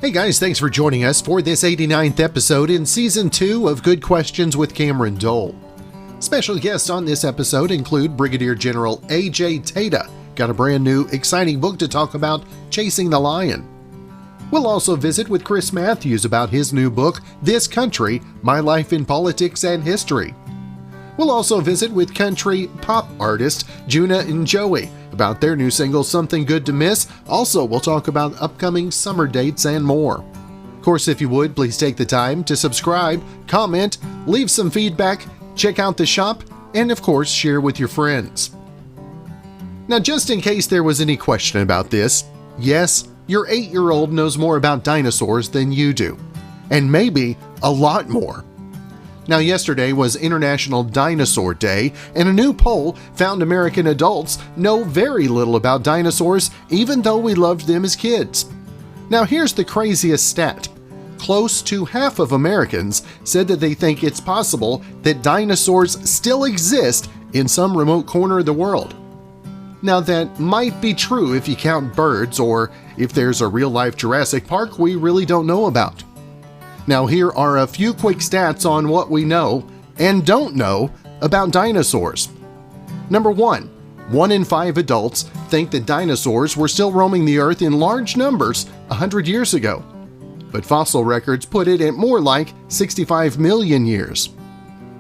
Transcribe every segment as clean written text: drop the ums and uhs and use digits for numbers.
Hey guys, thanks for joining us for this 89th episode in Season 2 of Good Questions with Cameron Dole. Special guests on this episode include Brigadier General A.J. Tata. Got a brand new, exciting book to talk about, Chasing the Lion. We'll also visit with Chris Matthews about his new book, This Country, My Life in Politics and History. We'll also visit with country pop artist Juna N Joey about their new single, Something Good to Miss. Also, we'll talk about upcoming summer dates and more. Of course, if you would, please take the time to subscribe, comment, leave some feedback, check out the shop, and of course, share with your friends. Now, just in case there was any question about this, yes, your 8-year-old knows more about dinosaurs than you do, and maybe a lot more. Now, yesterday was International Dinosaur Day, and a new poll found American adults know very little about dinosaurs, even though we loved them as kids. Now, here's the craziest stat. Close to half of Americans said that they think it's possible that dinosaurs still exist in some remote corner of the world. Now, that might be true if you count birds, or if there's a real-life Jurassic Park we really don't know about. Now, here are a few quick stats on what we know and don't know about dinosaurs. Number 1 in 5 adults think that dinosaurs were still roaming the earth in large numbers 100 years ago, but fossil records put it at more like 65 million years.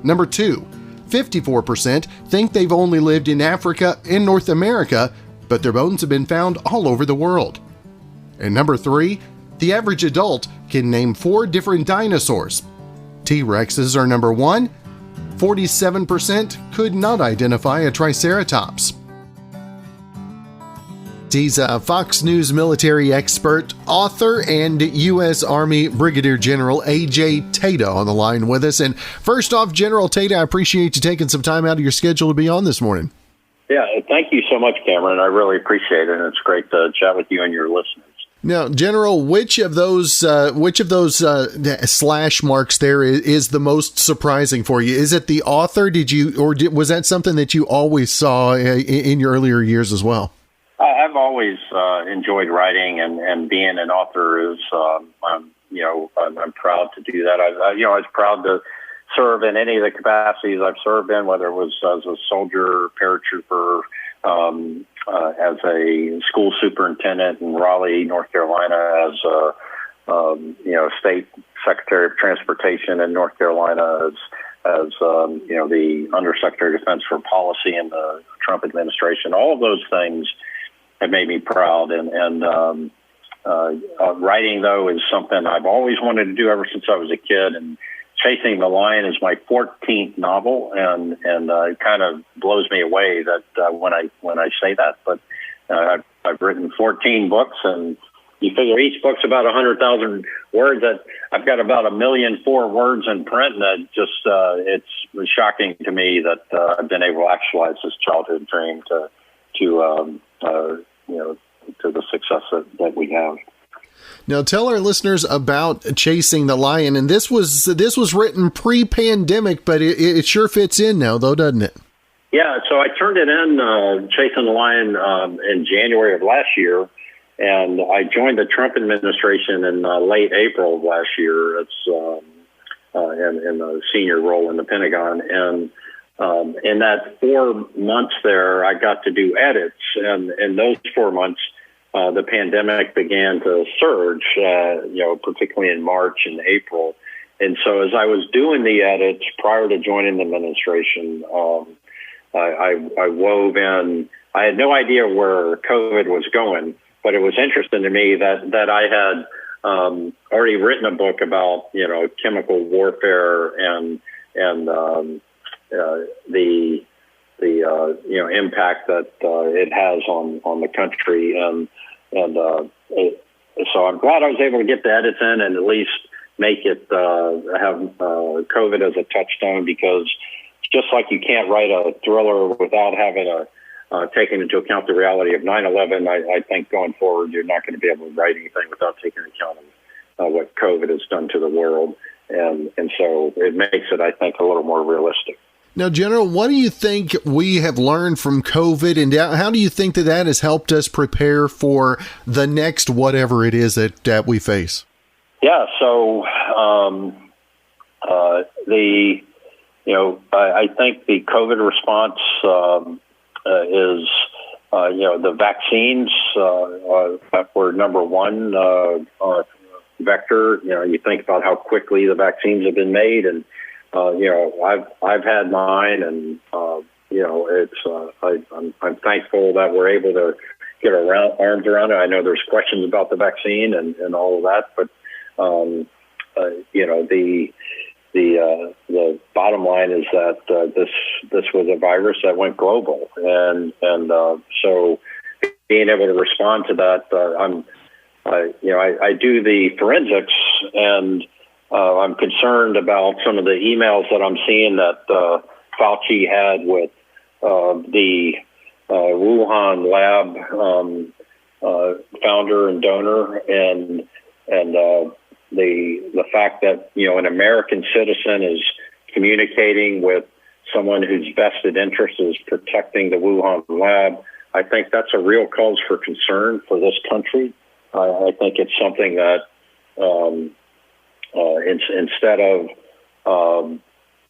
Number 2 54% think they've only lived in Africa and North America, but their bones have been found all over the world. And number 3 the average adult can name 4 different dinosaurs. T-Rexes are number 1. 47% could not identify a Triceratops. He's a Fox News military expert, author, and U.S. Army Brigadier General A.J. Tata on the line with us. And first off, General Tata, I appreciate you taking some time out of your schedule to be on this morning. Yeah, thank you so much, Cameron. I really appreciate it. It's great to chat with you and your listeners. Now, General, which of those slash marks there is the most surprising for you? Is it the author? Was that something that you always saw in your earlier years as well? I've always enjoyed writing, and being an author is, I'm proud to do that. I was proud to serve in any of the capacities I've served in, whether it was as a soldier, paratrooper, as a school superintendent in Raleigh, North Carolina, as a state secretary of transportation in North Carolina, as the undersecretary of defense for policy in the Trump administration. All of those things have made me proud. And writing, though, is something I've always wanted to do ever since I was a kid. And Chasing the Lion is my 14th novel, and it kind of blows me away that when I say that. But I've written 14 books, and you figure each book's about 100,000 words. That I've got about 1,000,004 words in print, and that just it's shocking to me that I've been able to actualize this childhood dream to the success that we have. Now, tell our listeners about Chasing the Lion. And this was written pre-pandemic, but it sure fits in now, though, doesn't it? Yeah, so I turned it in, Chasing the Lion, in January of last year, and I joined the Trump administration in late April of last year. It's in a senior role in the Pentagon, and in that 4 months there, I got to do edits, and in those 4 months, the pandemic began to surge, particularly in March and April. And so as I was doing the edits prior to joining the administration, I wove in, I had no idea where COVID was going, but it was interesting to me that I had already written a book about, chemical warfare and the impact that it has on the country. So I'm glad I was able to get the edits in and at least make it have COVID as a touchstone, because just like you can't write a thriller without having taking into account the reality of 9/11, I think going forward you're not going to be able to write anything without taking into account of what COVID has done to the world. And so it makes it, I think, a little more realistic. Now, General, what do you think we have learned from COVID, and how do you think that has helped us prepare for the next whatever it is that we face? Yeah, so I think the COVID response is the vaccines were number one vector. You think about how quickly the vaccines have been made, and I've had mine, and I'm thankful that we're able to get our arms around it. I know there's questions about the vaccine and all of that, but the bottom line is that this was a virus that went global, and so being able to respond to that, I do the forensics, and I'm concerned about some of the emails that I'm seeing that Fauci had with the Wuhan lab founder and donor, and the fact that an American citizen is communicating with someone whose vested interest is protecting the Wuhan lab. I think that's a real cause for concern for this country. I think it's something that instead of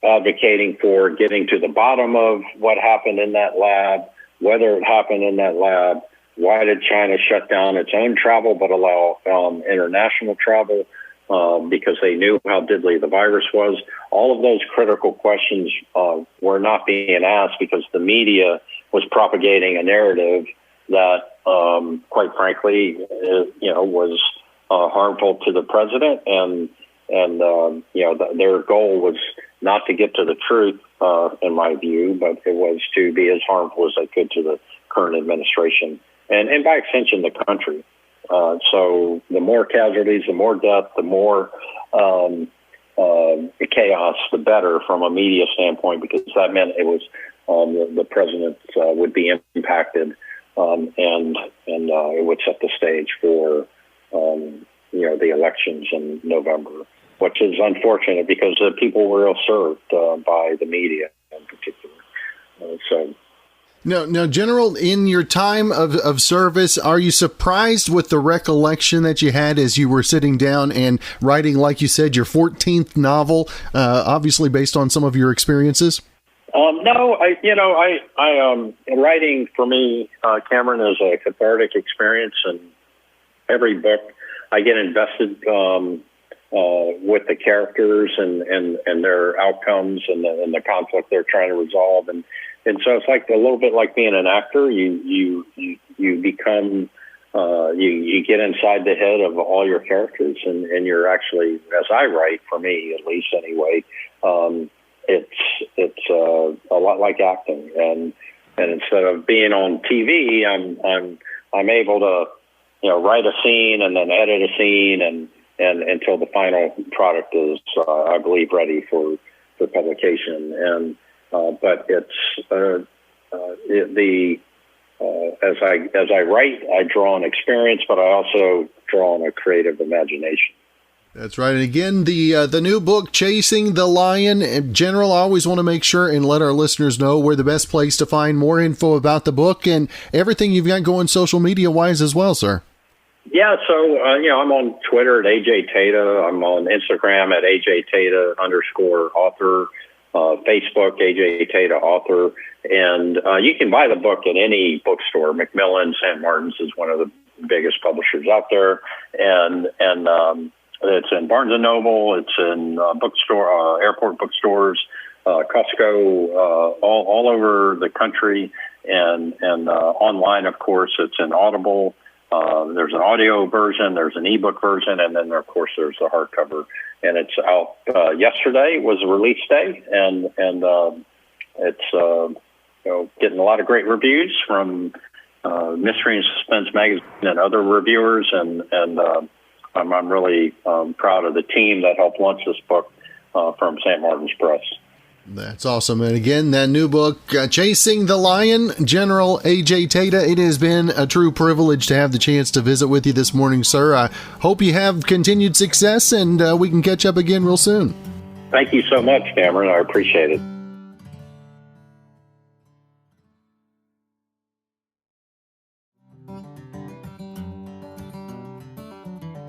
advocating for getting to the bottom of what happened in that lab, whether it happened in that lab, why did China shut down its own travel but allow international travel? Because they knew how deadly the virus was. All of those critical questions were not being asked because the media was propagating a narrative that, quite frankly, was harmful to the president, and their goal was not to get to the truth, in my view, but it was to be as harmful as they could to the current administration and by extension, the country. So the more casualties, the more death, the more chaos, the better from a media standpoint, because that meant it was the president would be impacted, and it would set the stage for the elections in November, which is unfortunate because the people were ill served by the media in particular. Now, General, in your time of service, are you surprised with the recollection that you had as you were sitting down and writing, like you said, your 14th novel, obviously based on some of your experiences? No, writing for me, Cameron, is a cathartic experience, and every book I get invested with the characters and their outcomes and the conflict they're trying to resolve, and so it's like a little bit like being an actor. You become you get inside the head of all your characters, and you're actually, as I write, for me at least anyway, it's a lot like acting, and instead of being on TV, I'm able to write a scene and then edit a scene and until the final product is I believe ready for publication. And but it's as I write, I draw on experience, but I also draw on a creative imagination. That's right. And again, the new book, Chasing the Lion. General, I always want to make sure and let our listeners know where the best place to find more info about the book and everything you've got going social media wise as well, sir. Yeah, so I'm on Twitter at AJ Tata. I'm on Instagram at AJ Tata _author. Facebook, AJ Tata author, and you can buy the book at any bookstore. Macmillan, St. Martin's is one of the biggest publishers out there, and it's in Barnes and Noble, it's in bookstore, airport bookstores, Costco, all over the country, and online, of course, it's in Audible. There's an audio version, there's an ebook version, and then of course there's the hardcover. And it's out. Yesterday was the release day, and it's getting a lot of great reviews from Mystery and Suspense magazine and other reviewers, and I'm really proud of the team that helped launch this book from St. Martin's Press. That's awesome. And again, that new book, Chasing the Lion, General A.J. Tata, it has been a true privilege to have the chance to visit with you this morning, sir. I hope you have continued success, and we can catch up again real soon. Thank you so much, Cameron. I appreciate it.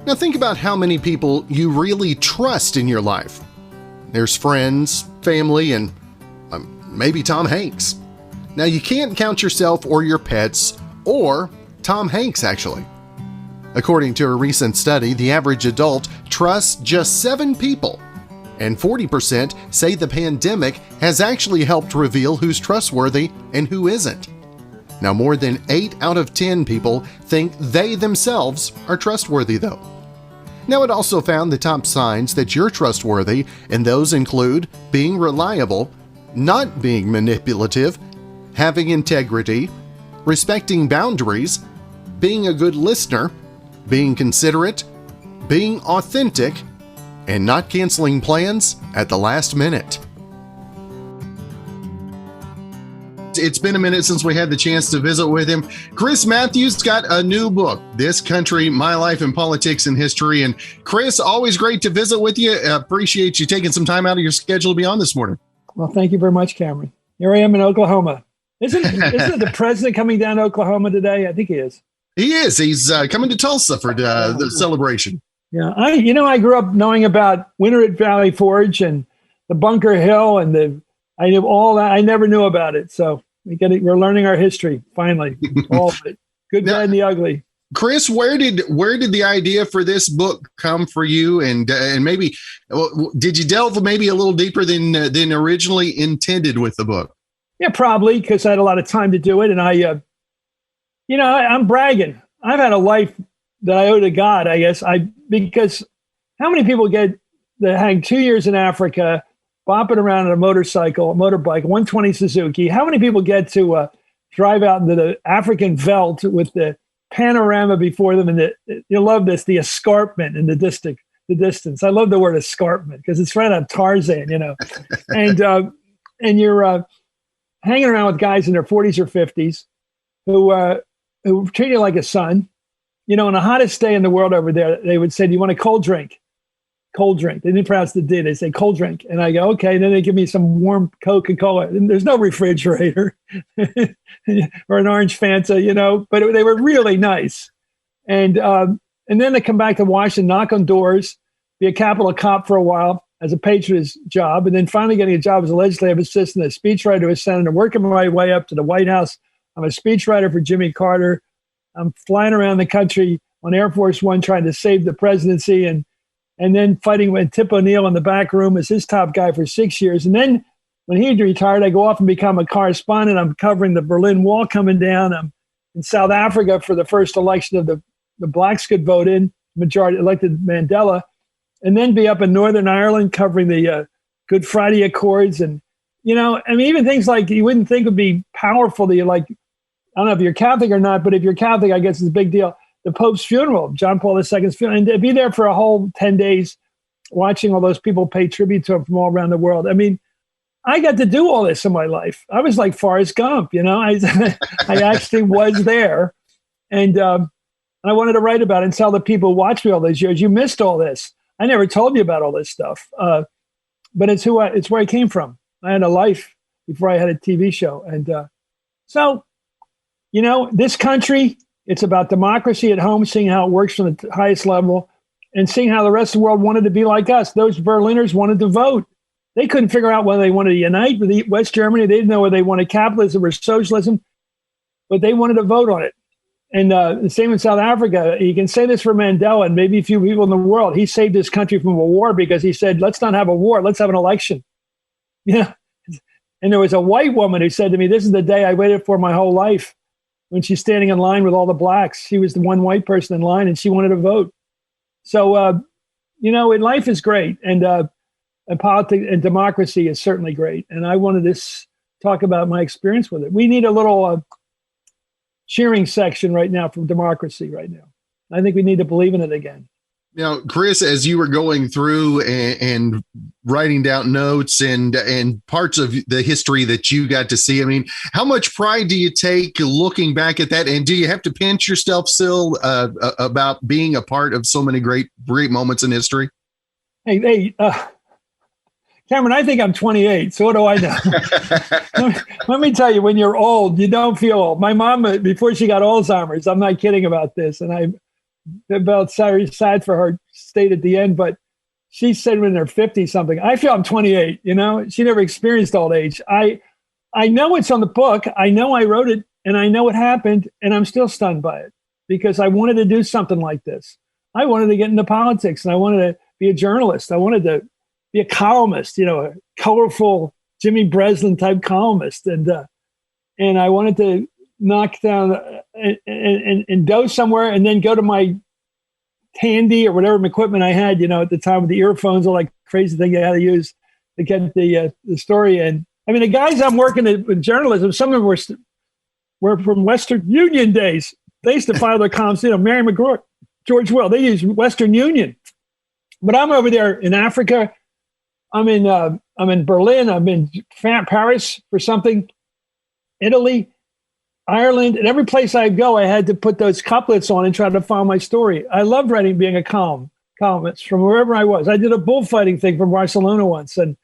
Now think about how many people you really trust in your life. There's friends, family, and maybe Tom Hanks. Now you can't count yourself or your pets, or Tom Hanks actually. According to a recent study, the average adult trusts just 7 people, and 40% say the pandemic has actually helped reveal who's trustworthy and who isn't. Now, more than 8 out of 10 people think they themselves are trustworthy, though. Now, it also found the top signs that you're trustworthy, and those include being reliable, not being manipulative, having integrity, respecting boundaries, being a good listener, being considerate, being authentic, and not canceling plans at the last minute. It's been a minute since we had the chance to visit with him. Chris Matthews got a new book, This Country, My Life in Politics and History. And Chris, always great to visit with you. Appreciate you taking some time out of your schedule to be on this morning. Well, thank you very much, Cameron. Here I am in Oklahoma. Isn't the president coming down to Oklahoma today? I think he is. He is. He's coming to Tulsa for the celebration. Yeah, I grew up knowing about Winter at Valley Forge and the Bunker Hill, and I knew all that. I never knew about it, so we're learning our history finally, all of it, good, bad, and the ugly. Chris, where did the idea for this book come for you, and maybe did you delve maybe a little deeper than originally intended with the book? Yeah, probably because I had a lot of time to do it, and I'm bragging. I've had a life that I owe to God, I guess. Because how many people get to hang 2 years in Africa, bopping around on a motorbike, 120 Suzuki? How many people get to drive out into the African veldt with the panorama before them? And you'll love this, the escarpment in the distance. I love the word escarpment because it's right on Tarzan, and you're hanging around with guys in their 40s or 50s who treat you like a son. On the hottest day in the world over there, they would say, "Do you want a cold drink?" Cold drink. They didn't pronounce the D. They say cold drink. And I go, okay. And then they give me some warm Coca-Cola. And there's no refrigerator or an orange Fanta, but they were really nice. And then they come back to Washington, knock on doors, be a Capitol cop for a while as a patronage job, and then finally getting a job as a legislative assistant, a speechwriter to a senator, working my way up to the White House. I'm a speechwriter for Jimmy Carter. I'm flying around the country on Air Force One trying to save the presidency and then fighting with Tip O'Neill in the back room as his top guy for 6 years. And then when he retired, I go off and become a correspondent. I'm covering the Berlin Wall coming down. I'm in South Africa for the first election of the blacks could vote in, majority elected Mandela, and then be up in Northern Ireland covering the Good Friday Accords. And, even things like you wouldn't think would be powerful to you, like, I don't know if you're Catholic or not, but if you're Catholic, I guess it's a big deal. The Pope's funeral, John Paul II's funeral, and to be there for a whole 10 days watching all those people pay tribute to him from all around the world. I mean, I got to do all this in my life. I was like Forrest Gump, I actually was there. And I wanted to write about it and tell the people who watched me all those years, you missed all this. I never told you about all this stuff. But it's where I came from. I had a life before I had a TV show. And this country, it's about democracy at home, seeing how it works from the highest level and seeing how the rest of the world wanted to be like us. Those Berliners wanted to vote. They couldn't figure out whether they wanted to unite with West Germany. They didn't know whether they wanted capitalism or socialism, but they wanted to vote on it. And the same in South Africa. You can say this for Mandela and maybe a few people in the world. He saved his country from a war because he said, let's not have a war. Let's have an election. And there was a white woman who said to me, this is the day I waited for my whole life. When she's standing in line with all the blacks, she was the one white person in line and she wanted to vote. So, and life is great. And politics and democracy is certainly great. And I wanted to talk about my experience with it. We need a little cheering section right now for democracy right now. I think we need to believe in it again. Now, Chris, as you were going through and writing down notes and parts of the history that you got to see, I mean, how much pride do you take looking back at that? And do you have to pinch yourself still about being a part of so many great moments in history? Hey, Cameron, I think I'm 28. So what do I know? Let me tell you, when you're old, you don't feel old. My mom, before she got Alzheimer's, I'm not kidding about this. And about sad for her state at the end, but she said when they're 50 something. I feel I'm 28, she never experienced old age. I know it's on the book. I know I wrote it and I know what happened, and I'm still stunned by it because I wanted to do something like this. I wanted to get into politics and I wanted to be a journalist. I wanted to be a columnist, a colorful Jimmy Breslin type columnist. And I wanted to knock down and go somewhere and then go to my Tandy or whatever equipment I had, at the time with the earphones, all like crazy thing you had to use to get the story in. I mean, the guys I'm working with journalism, some of them were from Western Union days. They used to file their columns, Mary McGraw, George Will, they use Western Union. But I'm over there in Africa. I'm in Berlin. I'm in Paris for something, Italy, Ireland, and every place I go, I had to put those couplets on and try to follow my story. I loved writing, being a columnist from wherever I was. I did a bullfighting thing from Barcelona once, and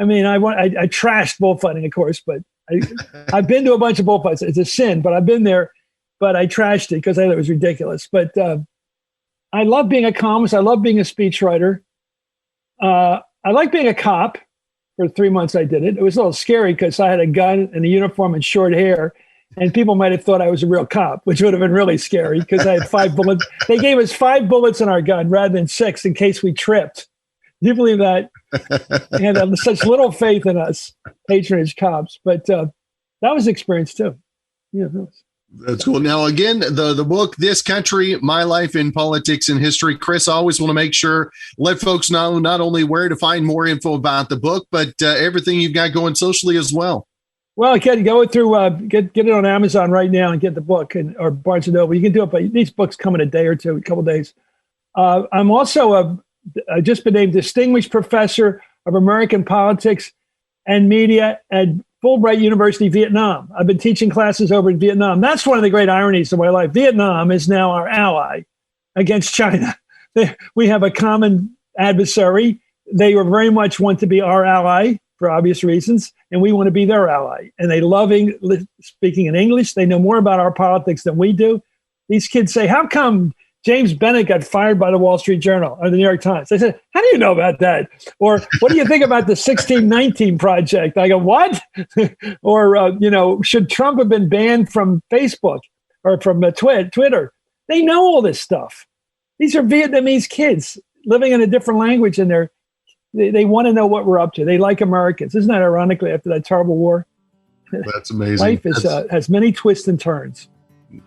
I trashed bullfighting, of course, but I've been to a bunch of bullfights. It's a sin, but I've been there. But I trashed it because I thought it was ridiculous. But I love being a columnist. I love being a speechwriter. I like being a cop. For 3 months I did it. It was a little scary because I had a gun and a uniform and short hair, and people might have thought I was a real cop, which would have been really scary because I had 5 bullets. They gave us 5 bullets in our gun rather than 6 in case we tripped. Do you believe that? They had such little faith in us, patronage cops. But that was an experience too. Yeah. That's cool. Now, again, the book, This Country, My Life in Politics and History. Chris, I always want to make sure, let folks know not only where to find more info about the book, but everything you've got going socially as well. Well, I can go through, get it on Amazon right now and get the book, or Barnes & Noble. You can do it, but these books come in a day or two, a couple of days. I'm also I've just been named Distinguished Professor of American Politics and Media at Fulbright University, Vietnam. I've been teaching classes over in Vietnam. That's one of the great ironies of my life. Vietnam is now our ally against China. We have a common adversary. They very much want to be our ally for obvious reasons, and we want to be their ally. And they love speaking in English. They know more about our politics than we do. These kids say, how come James Bennett got fired by the Wall Street Journal or the New York Times? I said, how do you know about that? Or what do you think about the 1619 Project? I go, what? Or, should Trump have been banned from Facebook or from Twitter? They know all this stuff. These are Vietnamese kids living in a different language, and they want to know what we're up to. They like Americans. Isn't that ironically after that terrible war? That's amazing. Life has many twists and turns.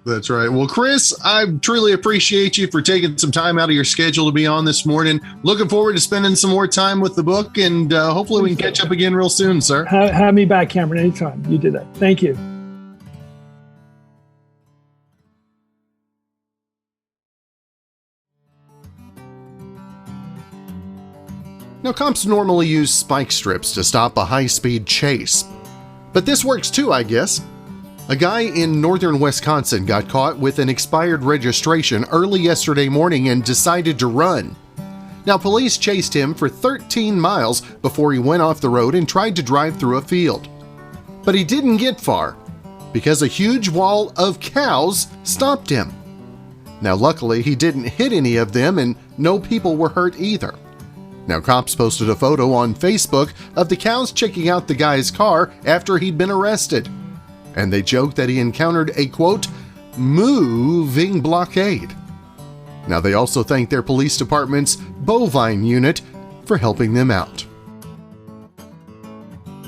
That's right. Well, Chris, I truly appreciate you for taking some time out of your schedule to be on this morning. Looking forward to spending some more time with the book, and hopefully we can catch up again real soon, sir. Have me back, Cameron, anytime. You did that. Thank you. Now, cops normally use spike strips to stop a high-speed chase. But this works too, I guess. A guy in northern Wisconsin got caught with an expired registration early yesterday morning and decided to run. Now, police chased him for 13 miles before he went off the road and tried to drive through a field. But he didn't get far because a huge wall of cows stopped him. Now, luckily, he didn't hit any of them and no people were hurt either. Now, cops posted a photo on Facebook of the cows checking out the guy's car after he'd been arrested. And they joked that he encountered a, quote, moving blockade. Now, they also thanked their police department's bovine unit for helping them out.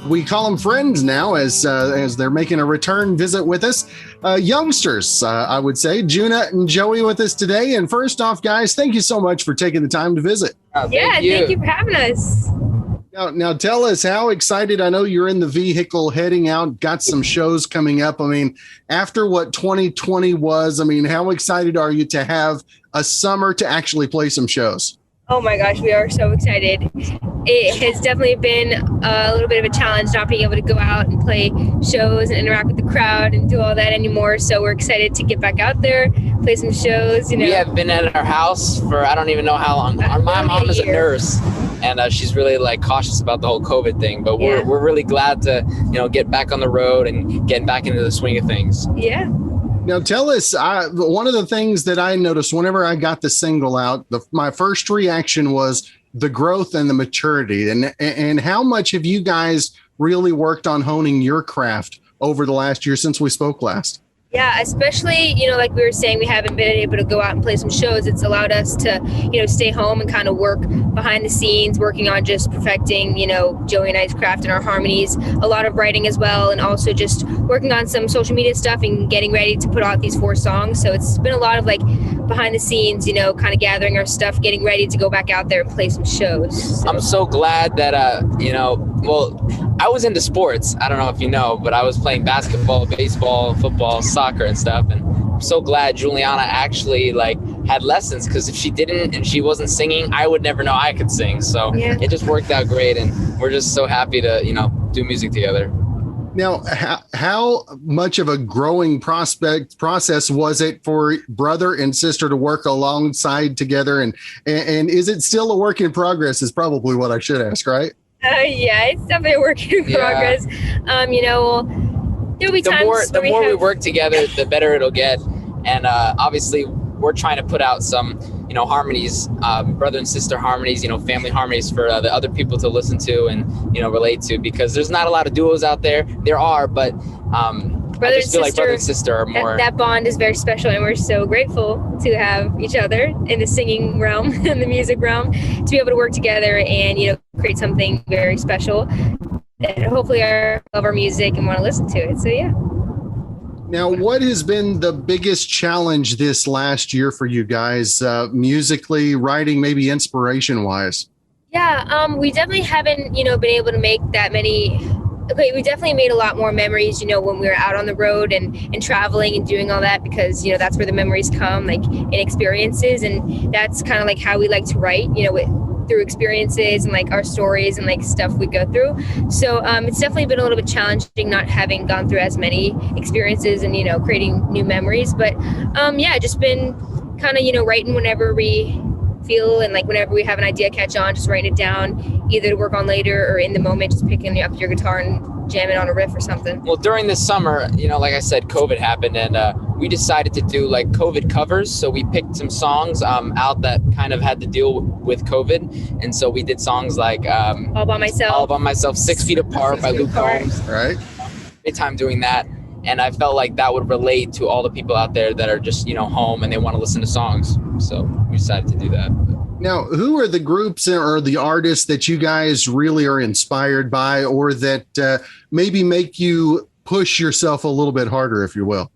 We call them friends now as they're making a return visit with us. Youngsters, I would say. Juna and Joey with us today. And first off, guys, thank you so much for taking the time to visit. Thank you for having us. Now tell us how excited. I know you're in the vehicle heading out, got some shows coming up. I mean, after what 2020 was, how excited are you to have a summer to actually play some shows? Oh my gosh, we are so excited. It has definitely been a little bit of a challenge not being able to go out and play shows and interact with the crowd and do all that anymore. So we're excited to get back out there, play some shows. We have been at our house for I don't even know how long. My mom is a nurse, and she's really cautious about the whole COVID thing. But we're really glad to get back on the road and getting back into the swing of things. Yeah. Now tell us, one of the things that I noticed whenever I got the single out, my first reaction was the growth and the maturity, and how much have you guys really worked on honing your craft over the last year since we spoke last? Yeah, especially, like we were saying, we haven't been able to go out and play some shows. It's allowed us to, stay home and kind of work behind the scenes, working on just perfecting, Joey and I's craft and our harmonies, a lot of writing as well, and also just working on some social media stuff and getting ready to put out these 4 songs. So it's been a lot of behind the scenes, kind of gathering our stuff, getting ready to go back out there and play some shows. So. I'm so glad that, I was into sports. I don't know if you know, but I was playing basketball, baseball, football, soccer and stuff. And I'm so glad Juliana actually had lessons, because if she didn't and she wasn't singing, I would never know I could sing. So It just worked out great. And we're just so happy to, do music together. Now, how much of a growing process was it for brother and sister to work alongside together? And is it still a work in progress is probably what I should ask, right? Yeah, it's definitely a work in progress. There'll be times the more we work together, the better it'll get. And obviously, we're trying to put out some, harmonies, brother and sister harmonies, family harmonies for the other people to listen to and, relate to, because there's not a lot of duos out there. There are, but I just feel like brother and sister are more. That bond is very special, and we're so grateful to have each other in the singing realm and the music realm, to be able to work together and, create something very special. And hopefully love our music and want to listen to it. So, yeah. Now, what has been the biggest challenge this last year for you guys, musically, writing, maybe inspiration-wise? Yeah, we definitely haven't, been able to make that many. Okay, we definitely made a lot more memories, when we were out on the road and traveling and doing all that, because, that's where the memories come, in experiences. And that's kind of how we like to write, through experiences and our stories and stuff we go through. So it's definitely been a little bit challenging not having gone through as many experiences and, creating new memories. But just been kind of, writing whenever we feel, and whenever we have an idea catch on, just writing it down, either to work on later or in the moment, just picking up your guitar and jamming on a riff or something. Well, during this summer, like I said, COVID happened, and we decided to do COVID covers. So we picked some songs out that kind of had to deal with COVID. And so we did songs like All By Myself, 6 Feet Apart by Luke Combs. Right. Great time doing that. And I felt like that would relate to all the people out there that are just, home and they want to listen to songs. So we decided to do that. Now, who are the groups or the artists that you guys really are inspired by, or that maybe make you push yourself a little bit harder, if you will?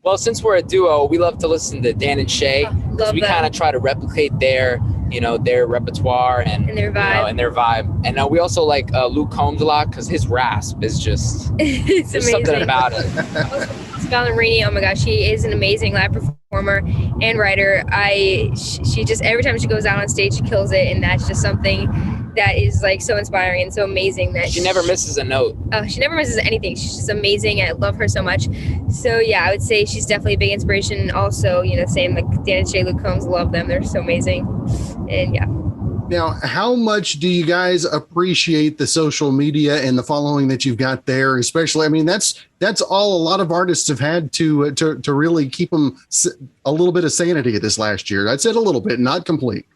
Well, since we're a duo, we love to listen to Dan and Shay, because we kind of try to replicate their repertoire and their vibe. And we also like Luke Combs a lot, because his rasp is just it's there's amazing. Something about it. Ballerini, oh my gosh, she is an amazing live performer and writer. She just, every time she goes out on stage, she kills it, and that's just something that is so inspiring and so amazing that she never misses a note. Oh, she never misses anything. She's just amazing, and I love her so much. So yeah, I would say she's definitely a big inspiration. Also, same Dan and Shay, Luke Combs, love them. They're so amazing. And yeah. Now, how much do you guys appreciate the social media and the following that you've got there? Especially, that's all a lot of artists have had to really keep them a little bit of sanity this last year. I'd said a little bit, not complete.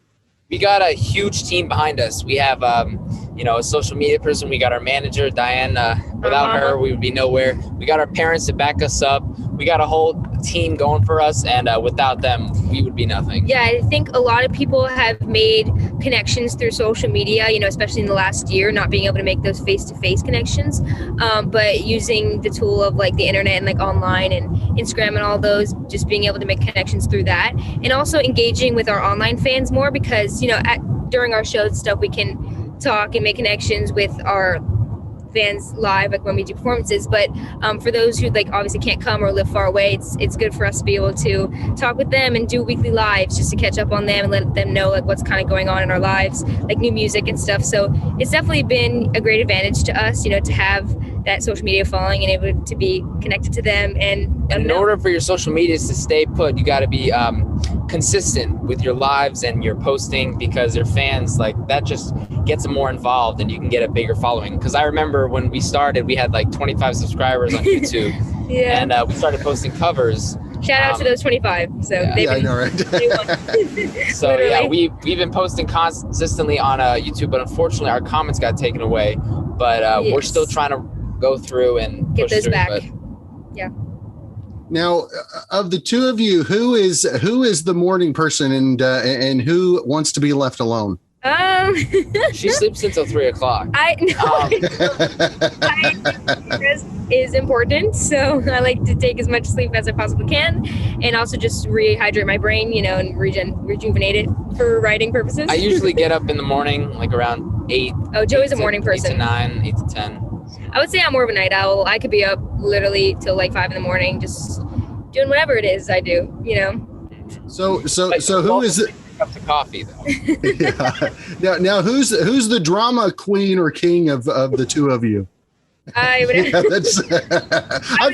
We got a huge team behind us. We have, a social media person. We got our manager, Diane. Without her, we would be nowhere. We got our parents to back us up. We got a whole team going for us, and without them, we would be nothing. Yeah, I think a lot of people have made connections through social media, especially in the last year, not being able to make those face-to-face connections, but using the tool of the internet and online and Instagram and all those, just being able to make connections through that, and also engaging with our online fans more, because during our shows and stuff, we can talk and make connections with our fans live, when we do performances. But for those who obviously can't come or live far away, it's good for us to be able to talk with them and do weekly lives, just to catch up on them and let them know what's kind of going on in our lives, new music and stuff. So it's definitely been a great advantage to us, to have that social media following and able to be connected to them. And in order for your social medias to stay put, you got to be consistent with your lives and your posting, because your fans, that just gets them more involved, and you can get a bigger following. Because I remember when we started, we had 25 subscribers on YouTube. Yeah. And we started posting covers. Shout out to those 25. So they've I been, know, right? they won. So yeah, we've been posting consistently on YouTube, but unfortunately our comments got taken away. But we're still trying to go through and get push those through, back. but Yeah. Now, of the two of you, who is the morning person, and who wants to be left alone? she sleeps until 3 o'clock. I rest is important, so I like to take as much sleep as I possibly can, and also just rehydrate my brain, and rejuvenate it for writing purposes. I usually get up in the morning, like around 8. Oh, Joey's a morning person. 8 to 9, 8 to 10. I would say I'm more of a night owl. I could be up literally till like 5 in the morning, just doing whatever it is I do, So who is it? Cups of coffee though. Yeah. Now who's the drama queen or king of the two of you? I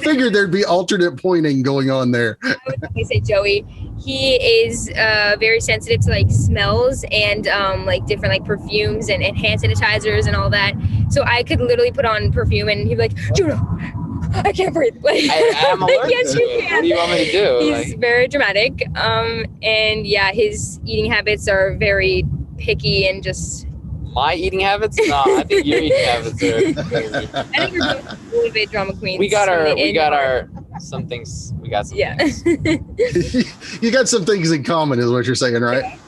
figured there'd be alternate pointing going on there. I would definitely say Joey. He is very sensitive to like smells and like different like perfumes and hand sanitizers and all that. So I could literally put on perfume and he'd be like, Juna, I can't breathe. Like, I'm allergic yes, to you it. can. What do you want me to do? He's very dramatic. And yeah, his eating habits are very picky and just. My eating habits? No, I think your eating habits are crazy. I think we're both a little bit drama queens. We got some things. Yeah. You got some things in common is what you're saying, right?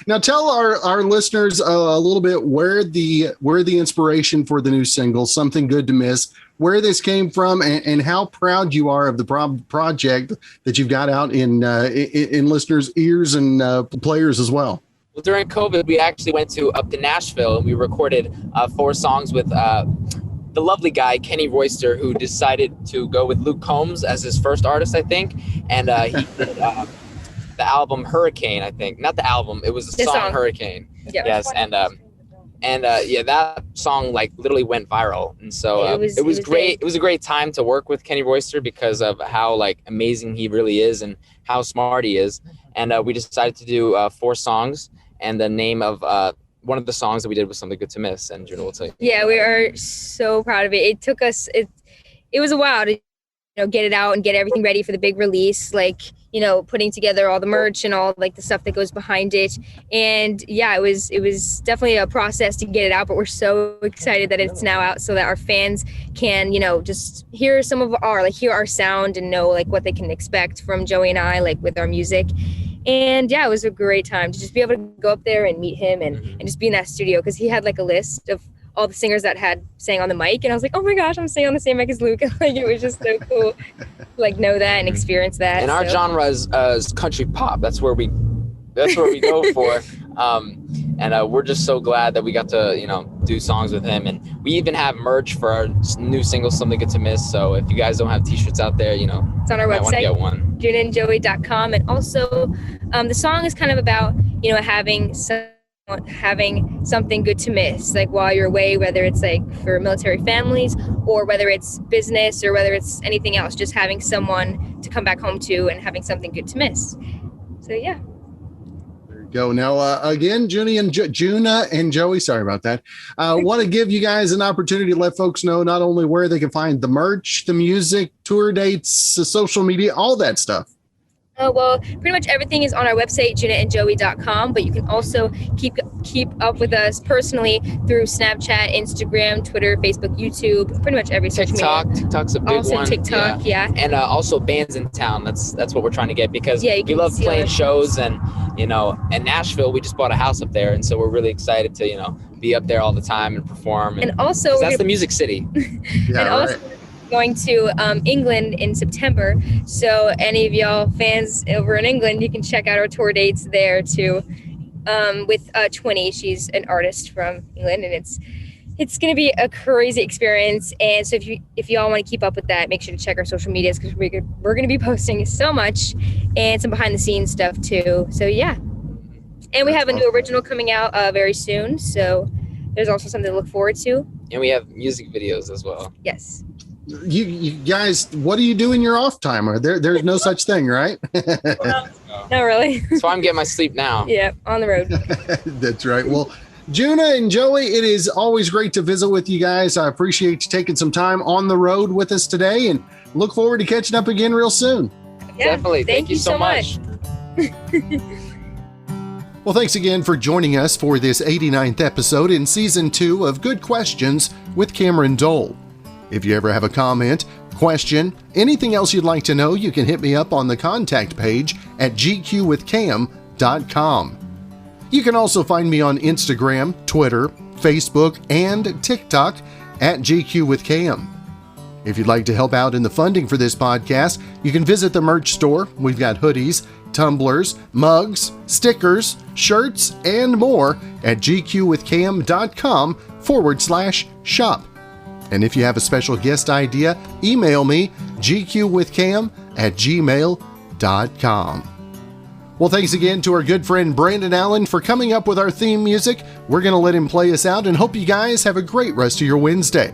Now tell our listeners a little bit where the inspiration for the new single, Something Good to Miss, where this came from and how proud you are of the project that you've got out in listeners' ears and players as well. Well, during COVID, we actually went up to Nashville and we recorded 4 songs with the lovely guy, Kenny Royster, who decided to go with Luke Combs as his first artist, I think. And he did the album Hurricane, I think. Not the album, it was the song Hurricane. Yeah. Yes, and that song like literally went viral. And so it was great. It was a great time to work with Kenny Royster because of how like amazing he really is and how smart he is. And we decided to do 4 songs. And the name of one of the songs that we did was Something Good to Miss, and Juna will tell you. Yeah, we are so proud of it. It took us, it was a while to get it out and get everything ready for the big release, like, putting together all the merch and all like the stuff that goes behind it. And yeah, it was definitely a process to get it out, but we're so excited that it's now out so that our fans can, just hear some of hear our sound and know like what they can expect from Joey and I, like with our music. And yeah, it was a great time to just be able to go up there and meet him and just be in that studio, because he had like a list of all the singers that had sang on the mic, and I was like, oh my gosh, I'm singing on the same mic as Luke. Like, it was just so cool to like know that and experience that. And our genre is country pop. That's where we go for. And we're just so glad that we got to do songs with him, and we even have merch for our new single Something Good to Miss. So if you guys don't have t-shirts out there, it's on our website, get one. JunaNJoey.com. And also the song is kind of about having something good to miss, like while you're away, whether it's like for military families or whether it's business or whether it's anything else, just having someone to come back home to and having something good to miss. So yeah. Go now again, Juna and Joey. Sorry about that. Want to give you guys an opportunity to let folks know not only where they can find the merch, the music, tour dates, social media, all that stuff. Well, pretty much everything is on our website, JunaNJoey.com, but you can also keep up with us personally through Snapchat, Instagram, Twitter, Facebook, YouTube, pretty much every social media. TikTok's a big also one. Also TikTok, yeah. And also bands in town. That's what we're trying to get, because we love playing shows, and in Nashville, we just bought a house up there, and so we're really excited to be up there all the time and perform. And also that's the music city. Yeah, and also going to England in September, so any of y'all fans over in England, you can check out our tour dates there too, with 20. She's an artist from England, and it's going to be a crazy experience. And so if y'all want to keep up with that, make sure to check our social medias, because we're going to be posting so much and some behind the scenes stuff too. So yeah, and we have a new original coming out very soon, so there's also something to look forward to. And we have music videos as well. Yes. You guys, what do you do in your off time? There's no such thing, right? Not really. So I'm getting my sleep now. Yeah, on the road. That's right. Well, Juna and Joey, it is always great to visit with you guys. I appreciate you taking some time on the road with us today and look forward to catching up again real soon. Yeah, Definitely. Thank you so much. Well, thanks again for joining us for this 89th episode in Season 2 of Good Questions with Cameron Dole. If you ever have a comment, question, anything else you'd like to know, you can hit me up on the contact page at gqwithcam.com. You can also find me on Instagram, Twitter, Facebook, and TikTok at GQWithCam. If you'd like to help out in the funding for this podcast, you can visit the merch store. We've got hoodies, tumblers, mugs, stickers, shirts, and more at gqwithcam.com/shop. And if you have a special guest idea, email me, gqwithcam@gmail.com. Well, thanks again to our good friend Brandon Allen for coming up with our theme music. We're going to let him play us out and hope you guys have a great rest of your Wednesday.